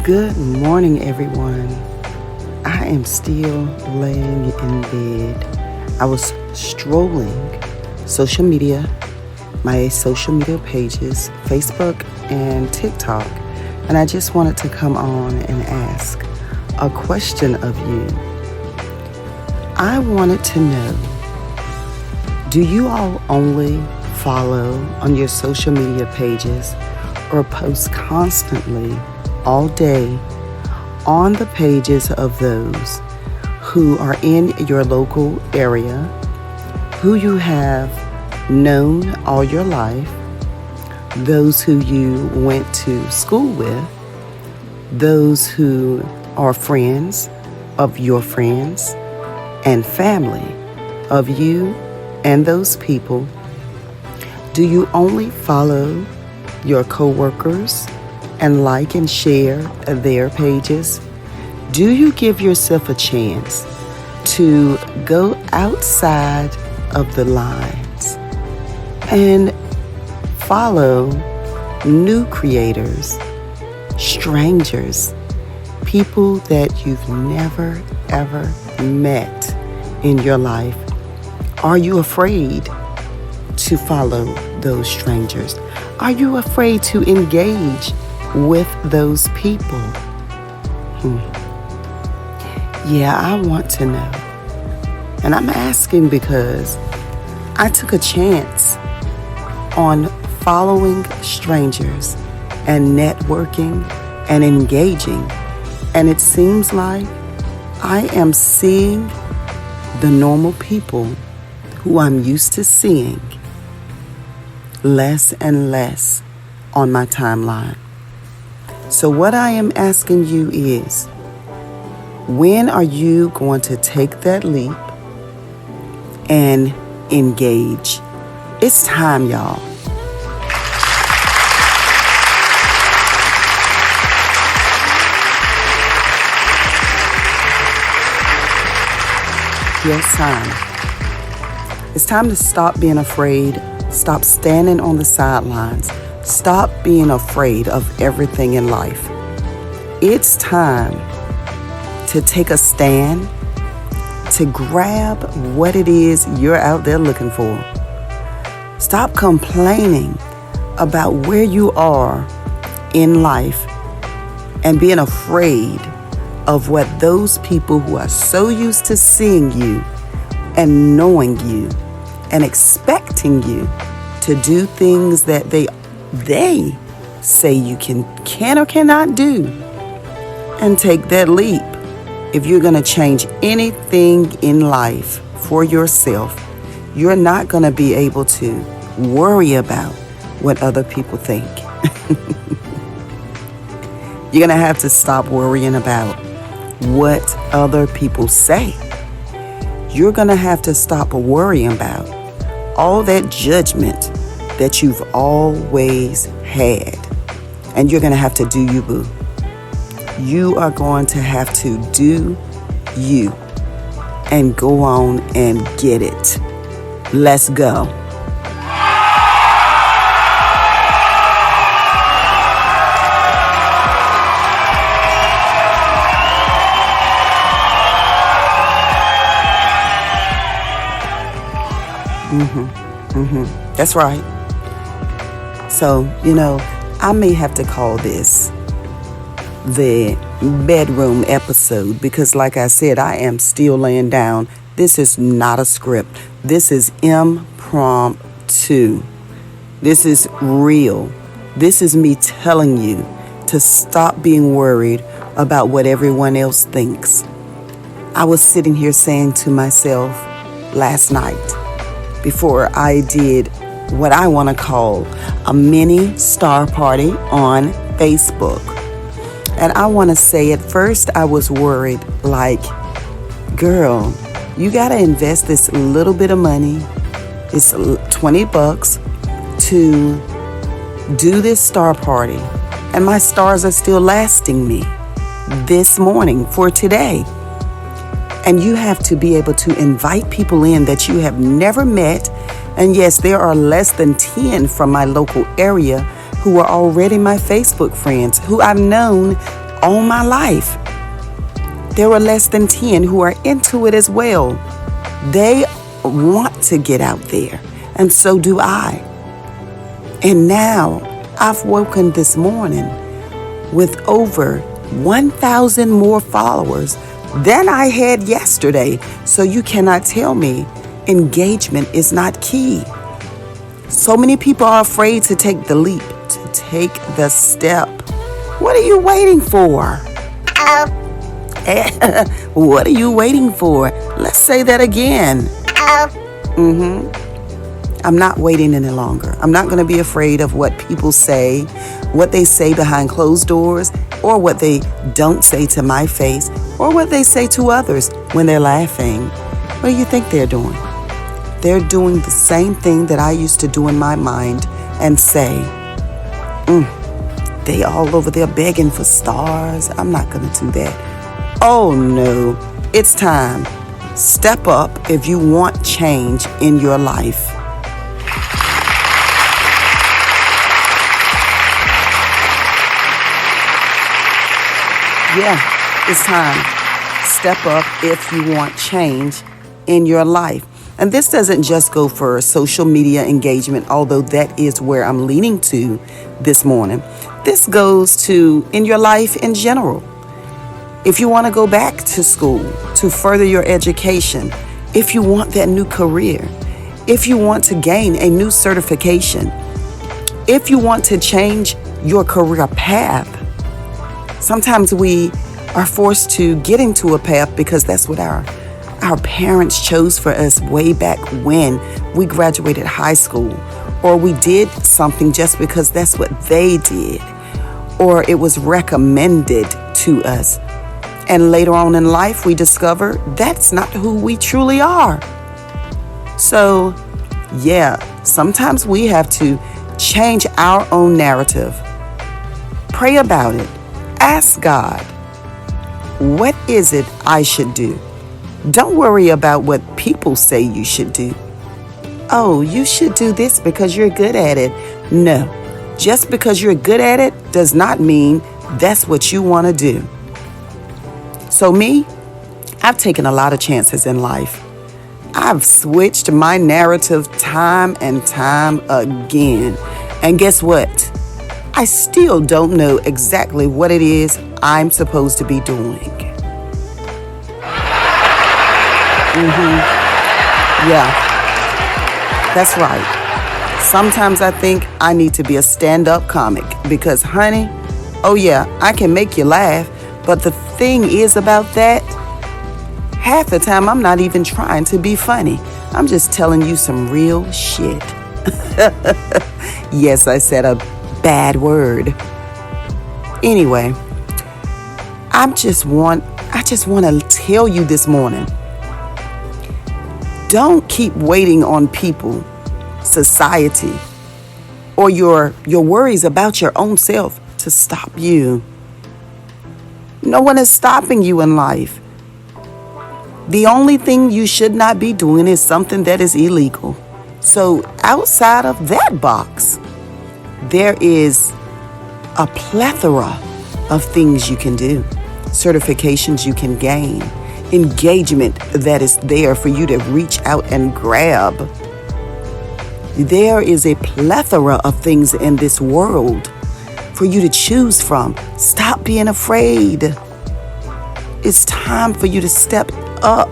Good morning, everyone. I am still laying in bed. I was strolling my social media pages, Facebook and TikTok, and I just wanted to come on and ask a question of you. I wanted to know, do you all only follow on your social media pages or post constantly all day on the pages of those who are in your local area, who you have known all your life, those who you went to school with, those who are friends of your friends and family of you and those people? Do you only follow your coworkers and like and share their pages? Do you give yourself a chance to go outside of the lines and follow new creators, strangers, people that you've never ever met in your life? Are you afraid to follow those strangers? Are you afraid to engage with those people? Yeah, I want to know. And I'm asking because I took a chance on following strangers and networking and engaging. And it seems like I am seeing the normal people who I'm used to seeing less and less on my timeline. So what I am asking you is, when are you going to take that leap and engage? It's time, y'all. It's time. It's time to stop being afraid. Stop standing on the sidelines. Stop being afraid of everything in life. It's time to take a stand, to grab what it is you're out there looking for. Stop complaining about where you are in life and being afraid of what those people who are so used to seeing you and knowing you and expecting you to do things that they say you can or cannot do, and take that leap. If you're going to change anything in life for yourself, you're not going to be able to worry about what other people think. You're going to have to stop worrying about what other people say. You're going to have to stop worrying about all that judgment that you've always had. And you're going to have to do you, boo. You are going to have to do you and go on and get it. Let's go. That's right. So, I may have to call this the bedroom episode because, like I said, I am still laying down. This is not a script. This is impromptu. This is real. This is me telling you to stop being worried about what everyone else thinks. I was sitting here saying to myself last night, before I did what I want to call a mini star party on Facebook. And I want to say, at first I was worried, like, girl, you got to invest this little bit of money. It's $20 to do this star party. And my stars are still lasting me this morning for today. And you have to be able to invite people in that you have never met. And yes, there are less than 10 from my local area who are already my Facebook friends, who I've known all my life. There are less than 10 who are into it as well. They want to get out there, and so do I. And now I've woken this morning with over 1,000 more followers than I had yesterday. So you cannot tell me engagement is not key. So many people are afraid to take the leap, to take the step. What are you waiting for? What are you waiting for? Let's say that again. I'm not waiting any longer. I'm not going to be afraid of what people say, what they say behind closed doors, or what they don't say to my face, or what they say to others when they're laughing. What do you think they're doing? They're doing the same thing that I used to do in my mind and say, they all over there begging for stars. I'm not going to do that. Oh no, it's time. Step up if you want change in your life. Yeah, it's time. Step up if you want change in your life. And this doesn't just go for social media engagement, although that is where I'm leaning to this morning. This goes to in your life in general. If you want to go back to school to further your education, if you want that new career, if you want to gain a new certification, if you want to change your career path, sometimes we are forced to get into a path because that's what our parents chose for us way back when we graduated high school, or we did something just because that's what they did, or it was recommended to us. And later on in life, we discover that's not who we truly are. So, yeah, sometimes we have to change our own narrative. Pray about it. Ask God, what is it I should do? Don't worry about what people say you should do. Oh, you should do this because you're good at it. No, just because you're good at it does not mean that's what you want to do. So me, I've taken a lot of chances in life. I've switched my narrative time and time again. And guess what? I still don't know exactly what it is I'm supposed to be doing. Yeah, that's right. Sometimes I think I need to be a stand-up comic because, honey, oh yeah, I can make you laugh, but the thing is about that, half the time I'm not even trying to be funny. I'm just telling you some real shit. Yes, I said a bad word. Anyway, I just want to tell you this morning, don't keep waiting on people, society, or your worries about your own self to stop you. No one is stopping you in life. The only thing you should not be doing is something that is illegal. So outside of that box, there is a plethora of things you can do, certifications you can gain, engagement that is there for you to reach out and grab. There is a plethora of things in this world for you to choose from. Stop being afraid. It's time for you to step up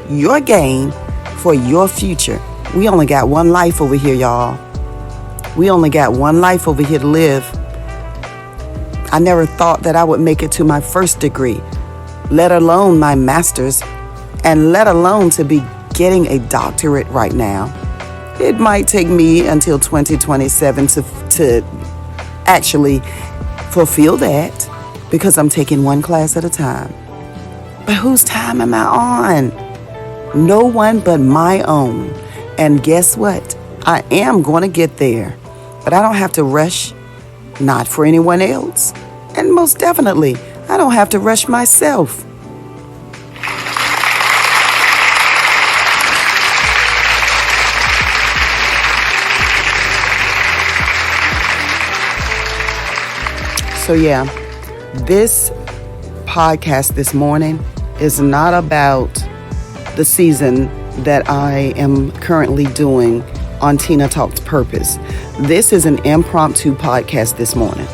your game for your future. We only got one life over here, y'all. We only got one life over here to live. I never thought that I would make it to my first degree, let alone my master's, and let alone to be getting a doctorate right now. It might take me until 2027 to actually fulfill that because I'm taking one class at a time. But whose time am I on? No one but my own. And guess what? I am going to get there. But I don't have to rush, not for anyone else. And most definitely, I don't have to rush myself. So yeah, This podcast this morning is not about the season that I am currently doing on Tina Talks Purpose. This is an impromptu podcast this morning.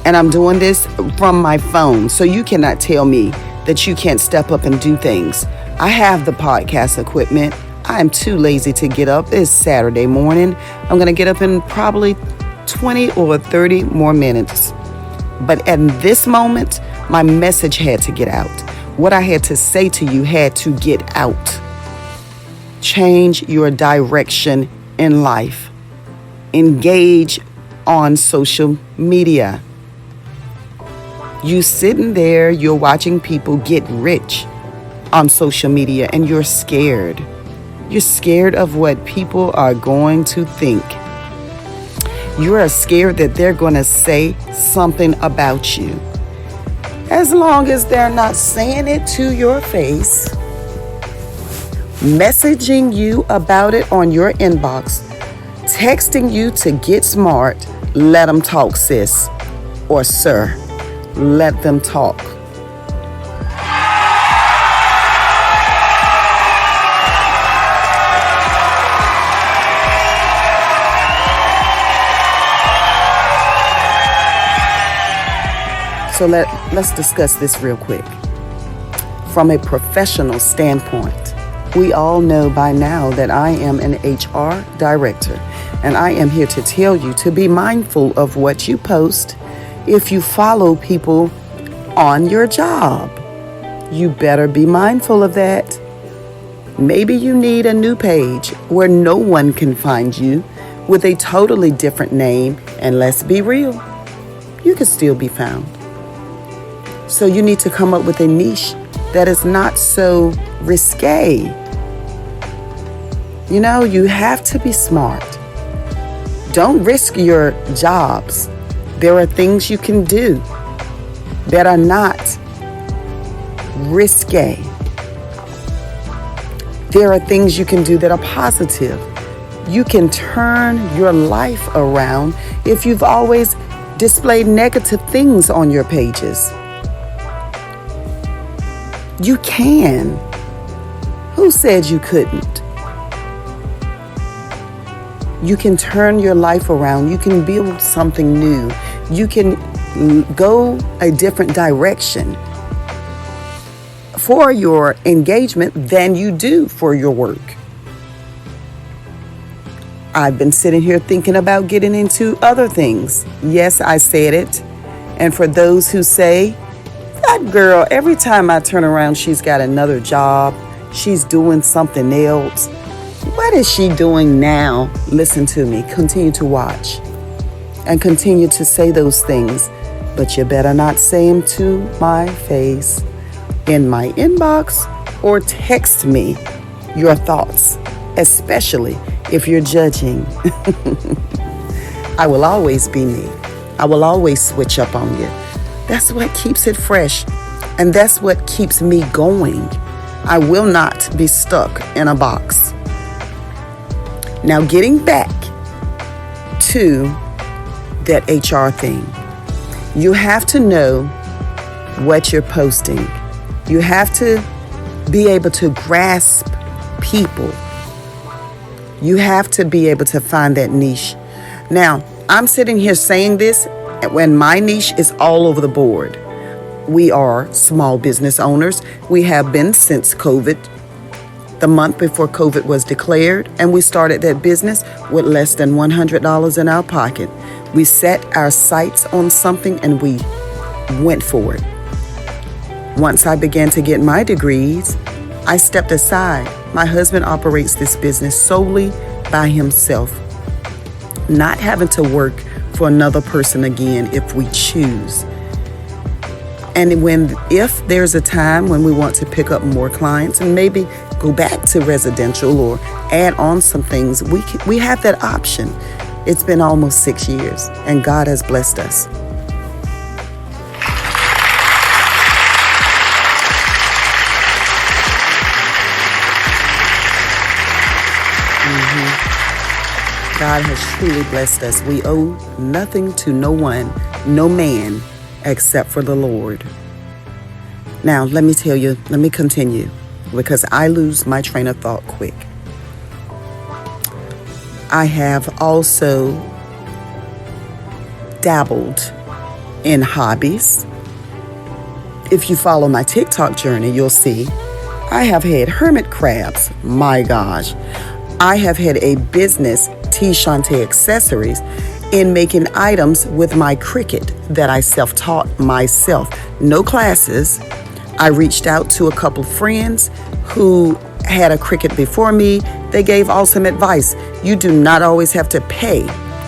And I'm doing this from my phone, so you cannot tell me that you can't step up and do things. I have the podcast equipment. I am too lazy to get up. It's Saturday morning. I'm going to get up in probably 20 or 30 more minutes. But at this moment, my message had to get out. What I had to say to you had to get out. Change your direction in life. Engage on social media. You sitting there, you're watching people get rich on social media, and you're scared. You're scared of what people are going to think. You are scared that they're going to say something about you. As long as they're not saying it to your face, messaging you about it on your inbox, texting you to get smart, let them talk, sis or sir. Let them talk. So let's discuss this real quick. From a professional standpoint, we all know by now that I am an HR director, and I am here to tell you to be mindful of what you post. If you follow people on your job, you better be mindful of that. Maybe you need a new page where no one can find you with a totally different name, and let's be real, you can still be found. So you need to come up with a niche that is not so risque. You know, you have to be smart. Don't risk your jobs. There are things you can do that are not risque. There are things you can do that are positive. You can turn your life around if you've always displayed negative things on your pages. You can. Who said you couldn't? You can turn your life around. You can build something new. You can go a different direction for your engagement than you do for your work. I've been sitting here thinking about getting into other things. Yes, I said it. And for those who say, that girl, every time I turn around, she's got another job. She's doing something else. What is she doing now? Listen to me. Continue to watch. And continue to say those things. But you better not say them to my face, in my inbox, or text me your thoughts, especially if you're judging. I will always be me. I will always switch up on you. That's what keeps it fresh. And that's what keeps me going. I will not be stuck in a box. Now, getting back to that HR thing, you have to know what you're posting. You have to be able to grasp people. You have to be able to find that niche. Now, I'm sitting here saying this when my niche is all over the board. We are small business owners. We have been since COVID, the month before COVID was declared, and we started that business with less than $100 in our pocket. We set our sights on something and we went for it. Once I began to get my degrees, I stepped aside. My husband operates this business solely by himself, not having to work for another person again if we choose. And if there's a time when we want to pick up more clients and maybe go back to residential or add on some things, we have that option. It's been almost 6 years and God has blessed us. God has truly blessed us. We owe nothing to no one, no man, except for the Lord. Now, let me continue, because I lose my train of thought quick. I have also dabbled in hobbies. If you follow my TikTok journey, you'll see I have had hermit crabs. My gosh. I have had a business, T. Shantae Accessories, in making items with my Cricut that I self-taught myself. No classes. I reached out to a couple friends who had a Cricut before me. They gave awesome advice. You do not always have to pay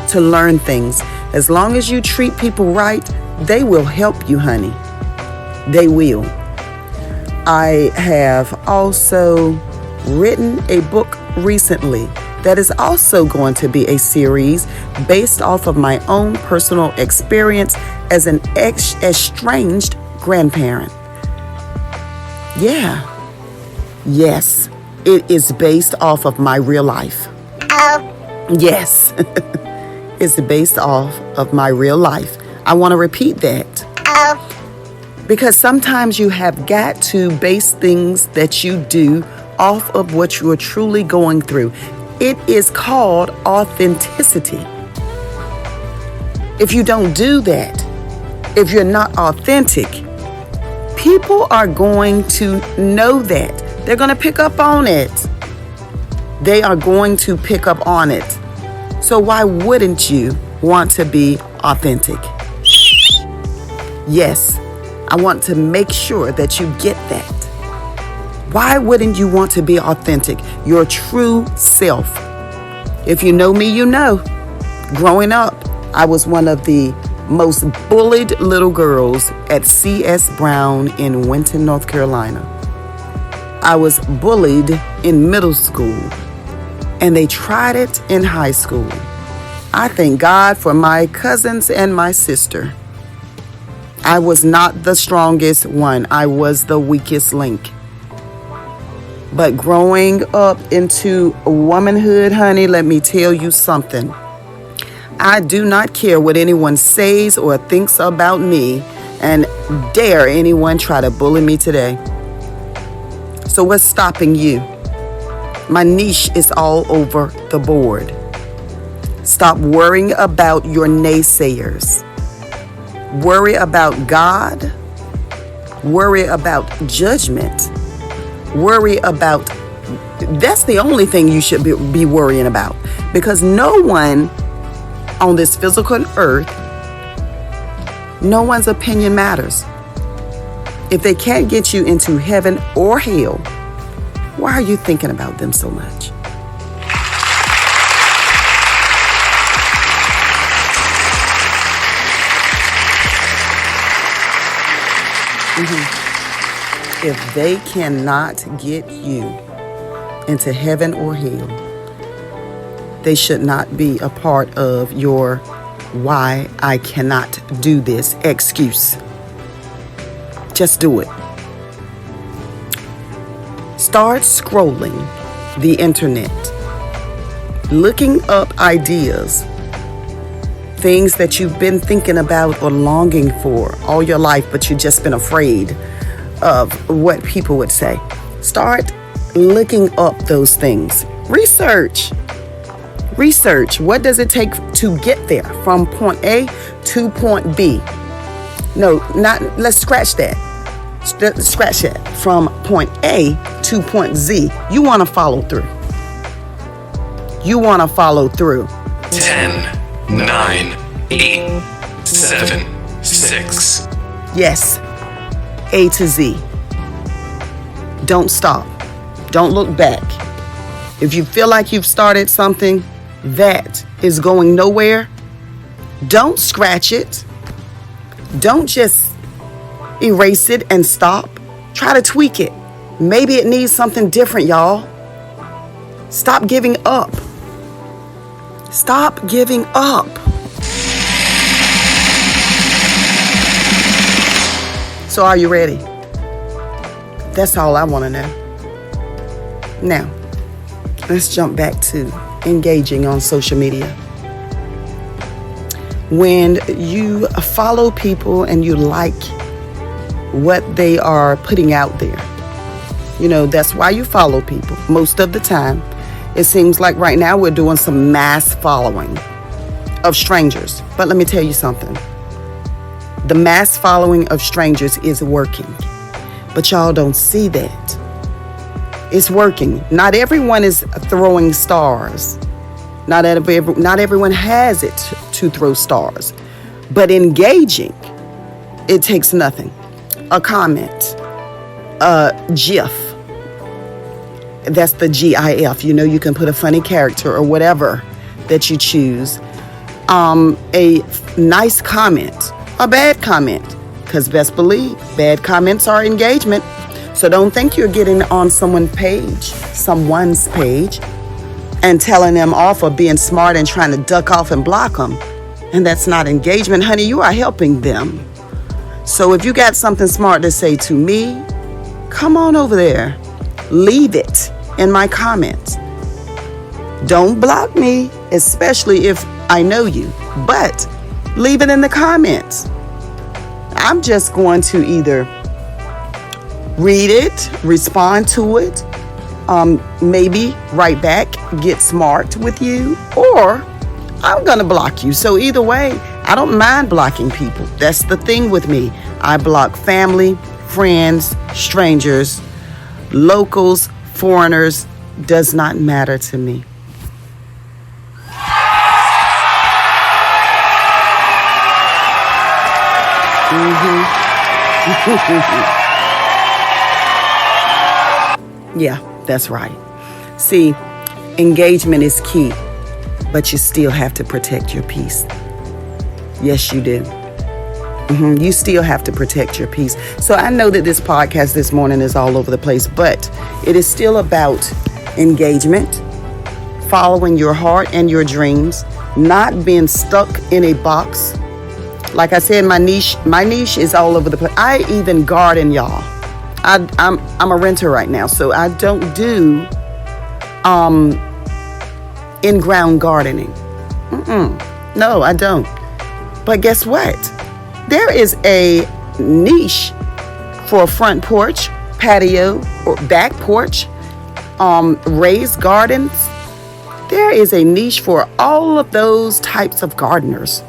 to learn things. As long as you treat people right, they will help you, honey. They will. I have also written a book recently that is also going to be a series based off of my own personal experience as an estranged grandparent. Yeah. Yes, it is based off of my real life. Yes. It's based off of my real life. I want to repeat that. Because sometimes you have got to base things that you do off of what you are truly going through. It is called authenticity. If you don't do that, if you're not authentic, people are going to know that. They're going to pick up on it. They are going to pick up on it. So why wouldn't you want to be authentic? Yes, I want to make sure that you get that. Why wouldn't you want to be authentic? Your true self. If you know me, you know. Growing up, I was one of the most bullied little girls at C.S. Brown in Winton, North Carolina. I was bullied in middle school, and they tried it in high school. I thank God for my cousins and my sister. I was not the strongest one. I was the weakest link. But growing up into womanhood, honey, let me tell you something. I do not care what anyone says or thinks about me, and dare anyone try to bully me today. So what's stopping you? My niche is all over the board. Stop worrying about your naysayers. Worry about God. Worry about judgment. Worry about, that's the only thing you should be worrying about. Because no one on this physical earth, no one's opinion matters. If they can't get you into heaven or hell, why are you thinking about them so much? If they cannot get you into heaven or hell, they should not be a part of your why I cannot do this excuse. Just do it. Start scrolling the internet, looking up ideas, things that you've been thinking about or longing for all your life, but you've just been afraid of what people would say. Start looking up those things. Research. What does it take to get there from point A to point B? No, let's scratch that. Scratch that. From point A to point Z. You want to follow through. 10, 9, 8, 7, 6. Yes. A to Z. Don't stop. Don't look back. If you feel like you've started something that is going nowhere, don't scratch it. Don't just erase it and stop. Try to tweak it. Maybe it needs something different, y'all. Stop giving up. Stop giving up. So are you ready? That's all I want to know. Now, let's jump back to engaging on social media. When you follow people and you like what they are putting out there, that's why you follow people most of the time. It seems like right now we're doing some mass following of strangers. But let me tell you something. The mass following of strangers is working. But y'all don't see that. It's working. Not everyone is throwing stars. Not everyone has it to throw stars. But engaging, it takes nothing. A comment, a GIF. That's the GIF. You can put a funny character or whatever that you choose. A nice comment, a bad comment. Because best believe, bad comments are engagement. So don't think you're getting on someone's page, and telling them off or being smart and trying to duck off and block them. And that's not engagement, honey. You are helping them. So if you got something smart to say to me, come on over there. Leave it in my comments. Don't block me, especially if I know you. But leave it in the comments. I'm just going to either read it, respond to it, maybe write back, get smart with you, or I'm going to block you. So either way, I don't mind blocking people. That's the thing with me. I block family, friends, strangers, locals, foreigners. Does not matter to me. Yeah, that's right. See, engagement is key, but you still have to protect your peace. Yes, you do. You still have to protect your peace. So I know that this podcast this morning is all over the place, but it is still about engagement, following your heart and your dreams, not being stuck in a box. Like I said, my niche is all over the place. I even garden, y'all. I'm a renter right now, so I don't do in-ground gardening. No, I don't. But guess what? There is a niche for a front porch, patio, or back porch, raised gardens. There is a niche for all of those types of gardeners.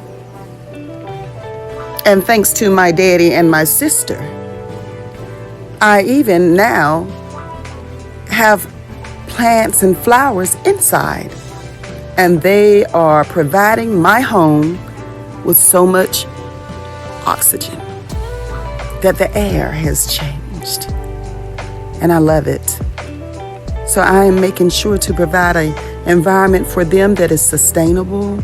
And thanks to my daddy and my sister, I even now have plants and flowers inside. And they are providing my home with so much oxygen that the air has changed. And I love it. So I am making sure to provide an environment for them that is sustainable,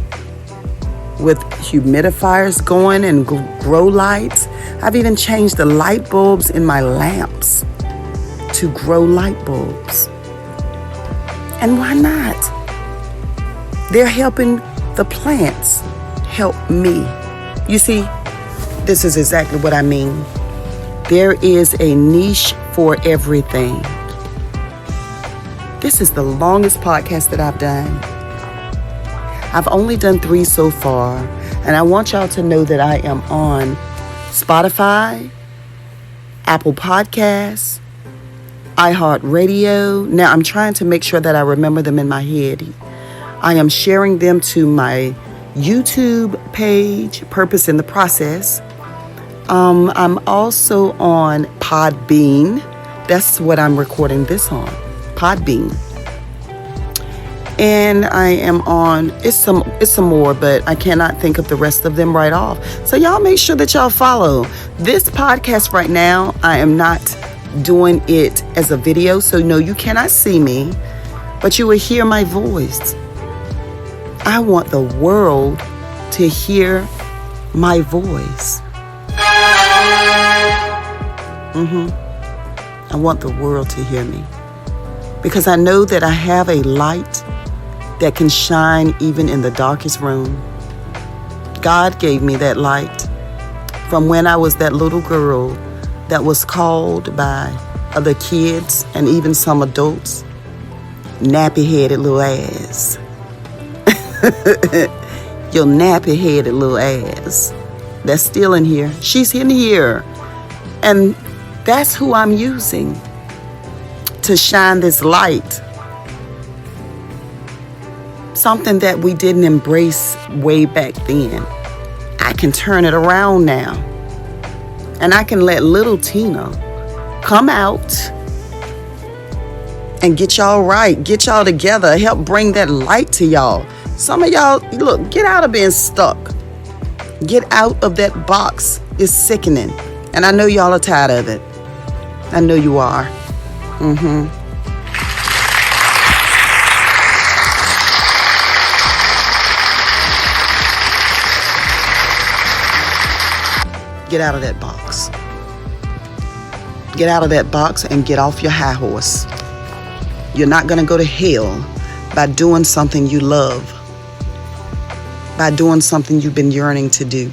with humidifiers going and grow lights. I've even changed the light bulbs in my lamps to grow light bulbs. And why not? They're helping the plants help me. You see, this is exactly what I mean. There is a niche for everything. This is the longest podcast that I've done. I've only done 3 so far, and I want y'all to know that I am on Spotify, Apple Podcasts, iHeartRadio. Now, I'm trying to make sure that I remember them in my head. I am sharing them to my YouTube page, Purpose in the Process. I'm also on Podbean. That's what I'm recording this on, Podbean. And I am on, it's some more, but I cannot think of the rest of them right off. So y'all make sure that y'all follow. This podcast right now, I am not doing it as a video, so no, you cannot see me, but you will hear my voice. I want the world to hear my voice. I want the world to hear me, because I know that I have a light that can shine even in the darkest room. God gave me that light from when I was that little girl that was called by other kids and even some adults, nappy-headed little ass. Your nappy-headed little ass that's still in here. She's in here. And that's who I'm using to shine this light. Something that we didn't embrace way back then. I can turn it around now. And I can let little Tina come out and get y'all right, get y'all together, help bring that light to y'all. Some of y'all, look, get out of being stuck. Get out of that box. It's sickening. And I know y'all are tired of it. I know you are. Get out of that box. Get out of that box and get off your high horse. You're not going to go to hell by doing something you love, by doing something you've been yearning to do.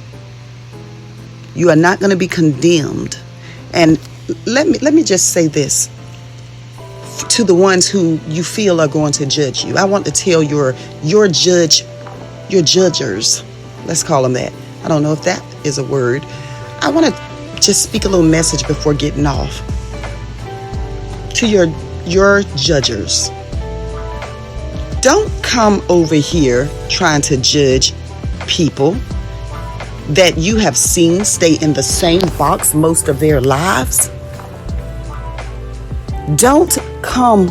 You are not going to be condemned. And let me just say this to the ones who you feel are going to judge you. I want to tell your judgers, let's call them that. I don't know if that is a word. I want to just speak a little message before getting off. To your judgers. Don't come over here trying to judge people that you have seen stay in the same box most of their lives. Don't come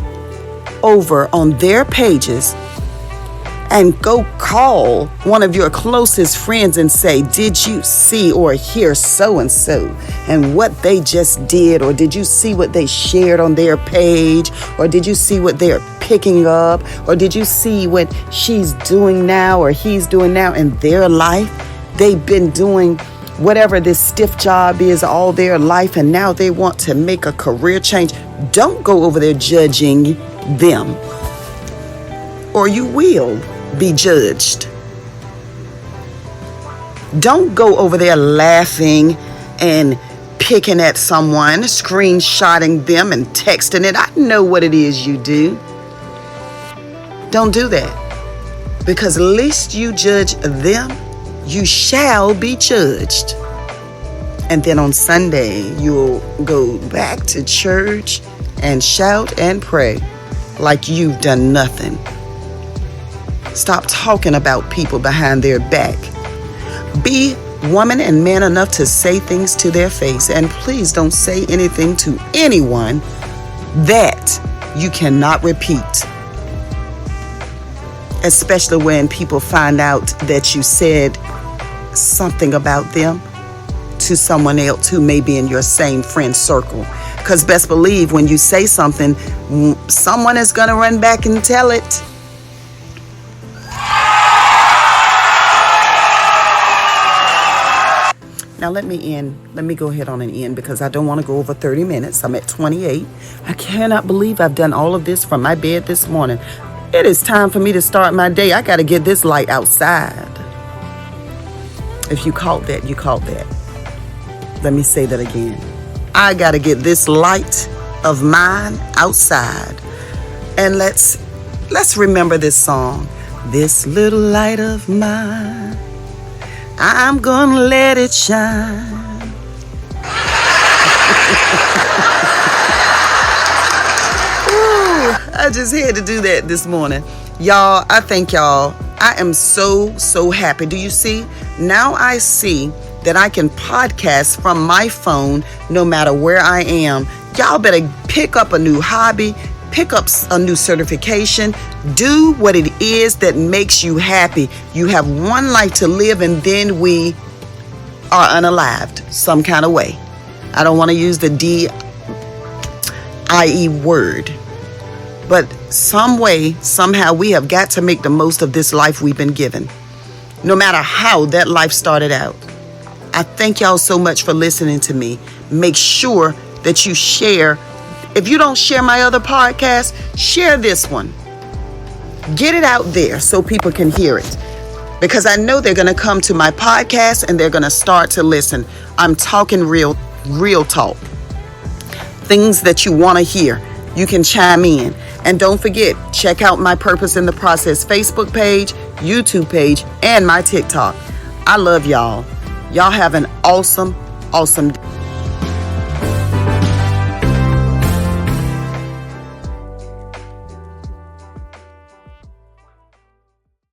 over on their pages and go call one of your closest friends and say, did you see or hear so-and-so and what they just did? Or did you see what they shared on their page? Or did you see what they're picking up? Or did you see what she's doing now or he's doing now in their life? They've been doing whatever this stiff job is all their life, and now they want to make a career change. Don't go over there judging them, or you will be judged. Don't go over there laughing and picking at someone, screenshotting them and texting it. I know what it is you do. Don't do that. Because lest you judge them, you shall be judged. And then on Sunday, you'll go back to church and shout and pray like you've done nothing. Stop talking about people behind their back. Be woman and man enough to say things to their face. And please don't say anything to anyone that you cannot repeat. Especially when people find out that you said something about them to someone else who may be in your same friend circle. Because best believe when you say something, someone is going to run back and tell it. Now let me go ahead on and end because I don't want to go over 30 minutes. I'm at 28. I cannot believe I've done all of this from my bed this morning. It is time for me to start my day. I got to get this light outside. If you caught that, you caught that. Let me say that again. I got to get this light of mine outside. And let's remember this song. This little light of mine, I'm gonna let it shine. Ooh, I just had to do that this morning. Y'all, I thank y'all. I am so happy. Do you see? Now I see that I can podcast from my phone no matter where I am. Y'all better pick up a new hobby, pick up a new certification, do what it is that makes you happy. You have one life to live, and then we are unalived some kind of way. I don't want to use the D-I-E word, but some way, somehow we have got to make the most of this life we've been given, no matter how that life started out. I thank y'all so much for listening to me. Make sure that you share. If you don't share my other podcast, share this one. Get it out there so people can hear it. Because I know they're going to come to my podcast and they're going to start to listen. I'm talking real talk. Things that you want to hear. You can chime in. And don't forget, check out my Purpose in the Process Facebook page, YouTube page, and my TikTok. I love y'all. Y'all have an awesome day.